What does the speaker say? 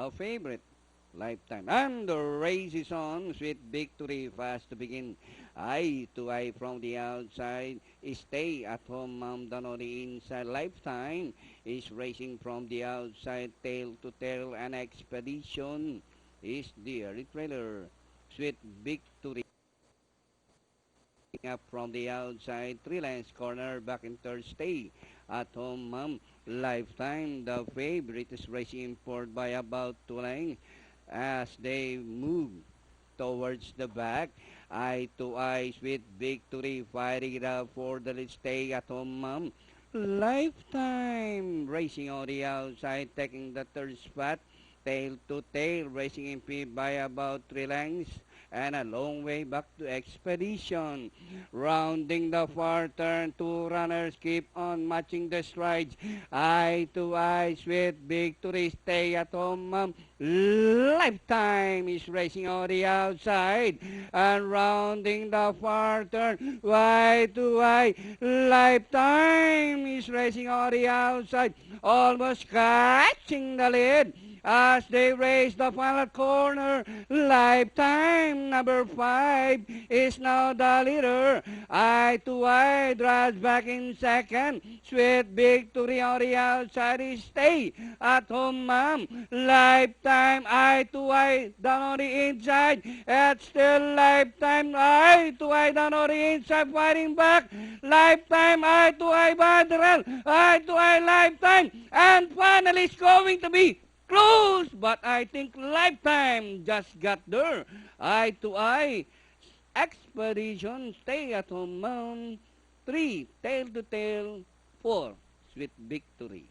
the favorite. Lifetime. And the race is on. Sweet victory fast to begin. Eye to eye from the outside. Stay at home, Ma'am on the inside. Lifetime is racing from the outside. Tail to tail. An expedition is the trailer. Sweet victory up from the outside. 3 lengths corner. Back in third. Stay at home, Ma'am. Lifetime. The favorite is racing forward by about 2 lengths as they move towards the back. Eye to eye with victory, fighting it out for the lead. Stay at home, Ma'am. Lifetime racing on the outside, taking the third spot. Tail to tail, racing in speed by about 3 lengths. And a long way back to Expedition. Rounding the far turn, 2 runners keep on matching the strides. Eye to eye, sweet victory, stay at home, Ma'am. Lifetime is racing on the outside. And rounding the far turn, wide to wide. Lifetime is racing on the outside. Almost catching the lead as they race the final corner. Lifetime number 5 is now the leader. Eye to eye drives back in second. Sweet victory on the outside is stay at home, Ma'am. Lifetime eye to eye down on the inside. It's still lifetime eye to eye down on the inside, fighting back. Lifetime eye to eye Badrel. Eye to eye lifetime. And finally it's going to be close, but I think Lifetime just got there. Eye to eye. Expedition, stay at home, Mount. 3, tail to tail. 4, sweet victory.